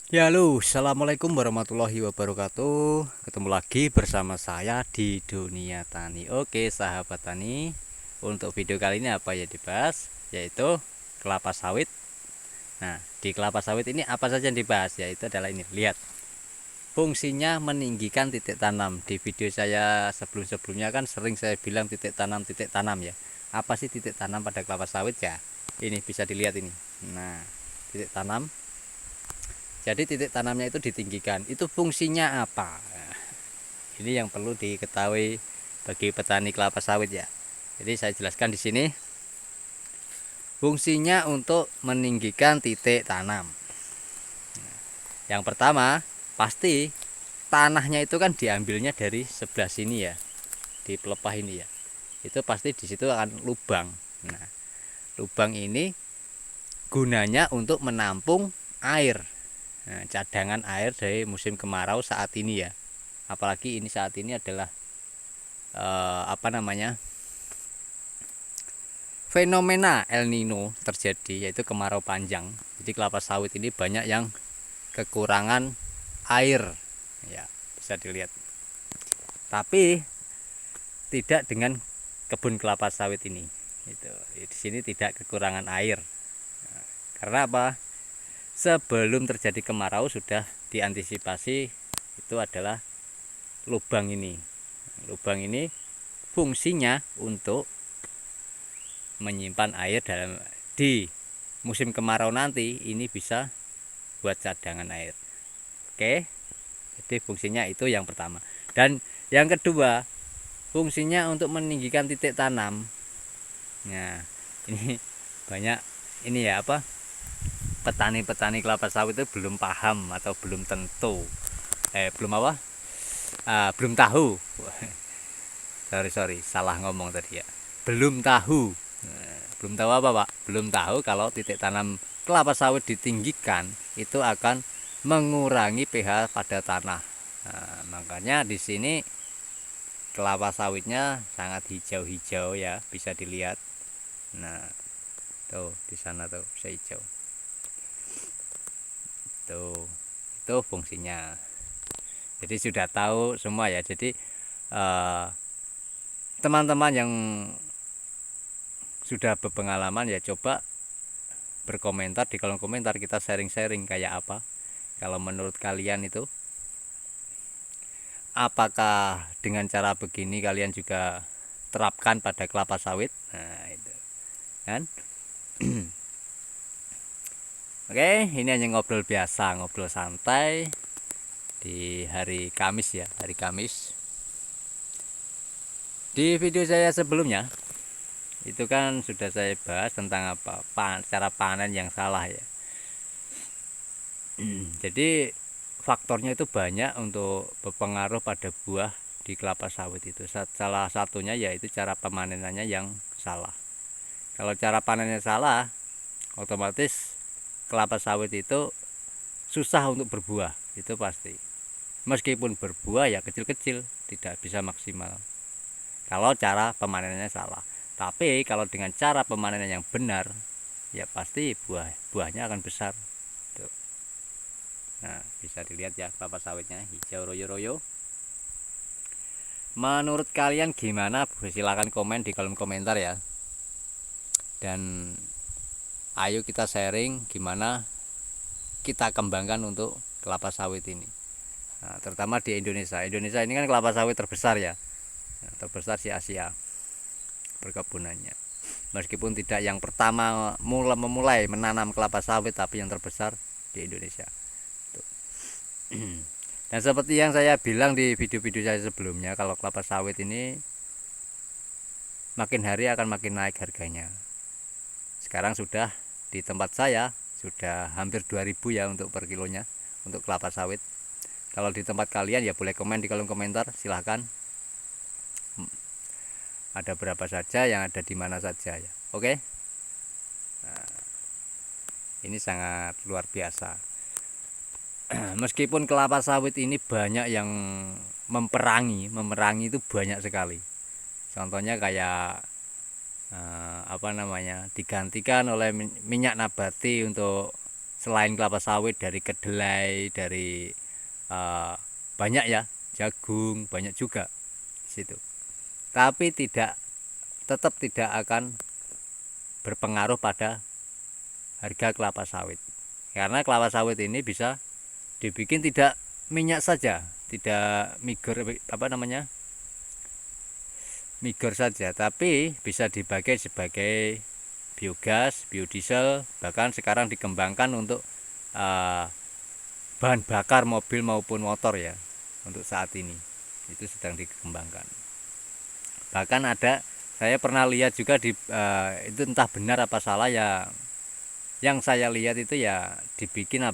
Ya halo, assalamualaikum warahmatullahi wabarakatuh. Ketemu lagi bersama saya di dunia tani. Oke, sahabat tani, untuk video kali ini apa ya dibahas? Yaitu kelapa sawit. Nah, di kelapa sawit ini apa saja yang dibahas? Yaitu adalah ini, lihat. Fungsinya meninggikan titik tanam. Di video saya sebelum-sebelumnya kan sering saya bilang titik tanam ya. Apa sih titik tanam pada kelapa sawit ya? Ini bisa dilihat ini. Nah, titik tanam, jadi titik tanamnya itu ditinggikan. Itu fungsinya apa? Nah, ini yang perlu diketahui bagi petani kelapa sawit ya. Jadi saya jelaskan di sini. Fungsinya untuk meninggikan titik tanam. Yang pertama, pasti tanahnya itu kan diambilnya dari sebelah sini ya, di pelepah ini ya. Itu pasti di situ akan lubang. Nah, lubang ini gunanya untuk menampung air. Nah, cadangan air dari musim kemarau saat ini ya. Apalagi ini saat ini adalah apa namanya, fenomena El Nino terjadi, yaitu kemarau panjang. Jadi kelapa sawit ini banyak yang kekurangan air ya, bisa dilihat. Tapi tidak dengan kebun kelapa sawit ini. Itu di sini tidak kekurangan air. Karena apa? Sebelum terjadi kemarau sudah diantisipasi, itu adalah lubang ini. Lubang ini fungsinya untuk menyimpan air dalam di musim kemarau nanti, ini bisa buat cadangan air. Oke, jadi fungsinya itu yang pertama. Dan yang kedua, fungsinya untuk meninggikan titik tanam. Nah, ini banyak ini ya, apa, petani-petani kelapa sawit itu belum paham atau belum tentu, belum apa, belum tahu. Sorry, salah ngomong tadi ya. Belum tahu. Belum tahu apa, Pak? Belum tahu kalau titik tanam kelapa sawit ditinggikan itu akan mengurangi pH pada tanah. Nah, makanya di sini kelapa sawitnya sangat hijau-hijau ya, bisa dilihat. Nah, tuh di sana tuh bisa hijau. Tuh, itu fungsinya. Jadi sudah tahu semua ya. Jadi teman-teman yang sudah berpengalaman ya coba berkomentar di kolom komentar, kita sharing-sharing kayak apa. Kalau menurut kalian itu, apakah dengan cara begini kalian juga terapkan pada kelapa sawit? Nah, itu kan. Oke, ini hanya ngobrol biasa, ngobrol santai di hari Kamis ya, hari Kamis. Di video saya sebelumnya itu kan sudah saya bahas tentang apa? Cara panen yang salah ya. Jadi faktornya itu banyak untuk berpengaruh pada buah di kelapa sawit itu. Salah satunya yaitu cara pemanenannya yang salah. Kalau cara panennya salah, otomatis kelapa sawit itu susah untuk berbuah, itu pasti. Meskipun berbuah ya kecil-kecil, tidak bisa maksimal kalau cara pemanenannya salah. Tapi kalau dengan cara pemanenan yang benar, ya pasti buahnya akan besar. Tuh. Nah, bisa dilihat ya kelapa sawitnya hijau royo-royo. Menurut kalian gimana? Silahkan komen di kolom komentar ya. Dan ayo kita sharing gimana kita kembangkan untuk kelapa sawit ini. Nah, terutama di Indonesia. Indonesia ini kan kelapa sawit terbesar ya. Terbesar di Asia perkebunannya. Meskipun tidak yang pertama memulai menanam kelapa sawit, tapi yang terbesar di Indonesia. Dan seperti yang saya bilang di video-video saya sebelumnya, kalau kelapa sawit ini makin hari akan makin naik harganya. Sekarang sudah di tempat saya sudah hampir 2000 ya untuk per kilonya untuk kelapa sawit. Kalau di tempat kalian ya boleh komen di kolom komentar, silahkan. Ada berapa saja, yang ada di mana saja ya. Oke. Nah, ini sangat luar biasa. Meskipun kelapa sawit ini banyak yang memerangi itu banyak sekali. Contohnya kayak apa namanya, digantikan oleh minyak nabati untuk selain kelapa sawit dari kedelai, dari banyak ya, jagung banyak juga di situ. Tapi tetap tidak akan berpengaruh pada harga kelapa sawit. Karena kelapa sawit ini bisa dibikin tidak minyak saja, tidak migor saja, tapi bisa dipakai sebagai biogas, biodiesel, bahkan sekarang dikembangkan untuk bahan bakar mobil maupun motor ya. Untuk saat ini itu sedang dikembangkan. Bahkan saya pernah lihat juga itu entah benar apa salah ya, yang saya lihat itu ya dibikin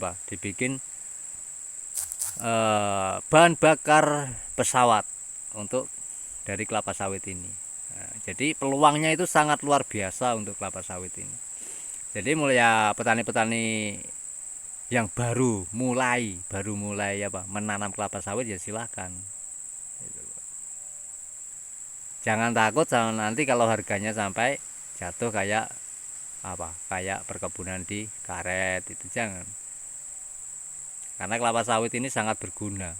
bahan bakar pesawat untuk dari kelapa sawit ini. Nah, jadi peluangnya itu sangat luar biasa untuk kelapa sawit ini. Jadi mulai ya petani-petani yang baru mulai menanam kelapa sawit ya silahkan. Jangan takut nanti kalau harganya sampai jatuh kayak perkebunan di karet, itu jangan. Karena kelapa sawit ini sangat berguna.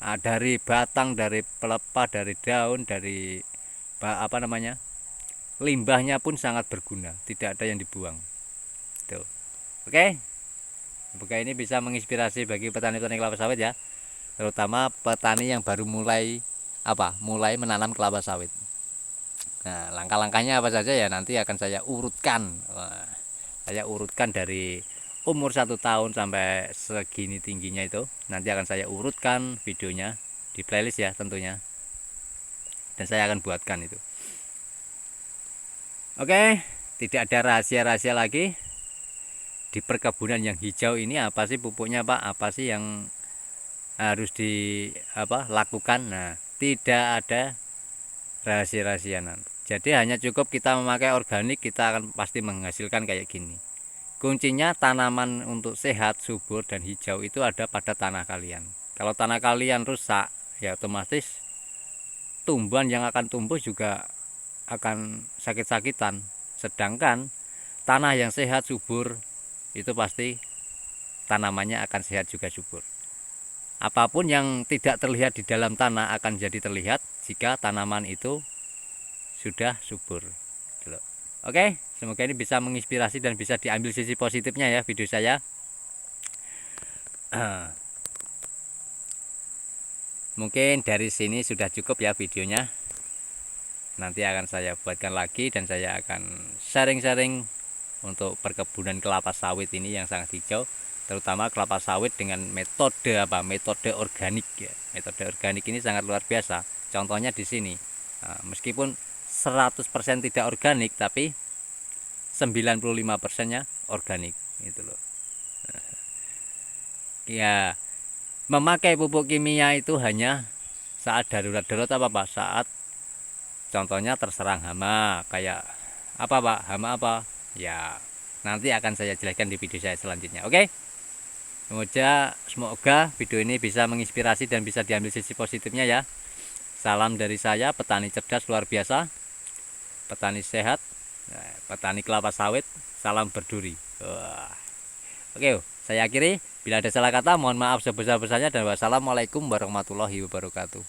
Nah, dari batang, dari pelepah, dari daun, dari limbahnya pun sangat berguna, tidak ada yang dibuang. Tuh. Oke. Semoga ini bisa menginspirasi bagi petani-petani kelapa sawit ya, terutama petani yang baru mulai menanam kelapa sawit. Nah, langkah-langkahnya apa saja ya nanti akan saya urutkan. Saya urutkan dari umur 1 tahun sampai segini tingginya itu. Nanti akan saya urutkan videonya di playlist ya tentunya. Dan saya akan buatkan itu. Oke, tidak ada rahasia-rahasia lagi. Di perkebunan yang hijau ini apa sih pupuknya Pak? Apa sih yang harus lakukan? Nah, tidak ada rahasia-rahasiaan. Jadi hanya cukup kita memakai organik, kita akan pasti menghasilkan kayak gini. Kuncinya tanaman untuk sehat, subur dan hijau itu ada pada tanah kalian. Kalau tanah kalian rusak, ya otomatis tumbuhan yang akan tumbuh juga akan sakit-sakitan. Sedangkan tanah yang sehat, subur itu pasti tanamannya akan sehat juga subur. Apapun yang tidak terlihat di dalam tanah akan jadi terlihat jika tanaman itu sudah subur. Oke, semoga ini bisa menginspirasi dan bisa diambil sisi positifnya ya video saya. Mungkin dari sini sudah cukup ya videonya. Nanti akan saya buatkan lagi dan saya akan sharing-sharing untuk perkebunan kelapa sawit ini yang sangat hijau, terutama kelapa sawit dengan metode organik ya. Metode organik ini sangat luar biasa. Contohnya di sini. Nah, meskipun 100% tidak organik tapi 95%-nya organik gitu loh. Ya, memakai pupuk kimia itu hanya saat darurat saat contohnya terserang hama kayak hama ya, nanti akan saya jelaskan di video saya selanjutnya. Oke, semoga video ini bisa menginspirasi dan bisa diambil sisi positifnya ya. Salam dari saya, petani cerdas luar biasa, petani sehat, petani kelapa sawit, salam berduri. Oke, saya akhiri. Bila ada salah kata mohon maaf sebesar-besarnya dan wassalamualaikum warahmatullahi wabarakatuh.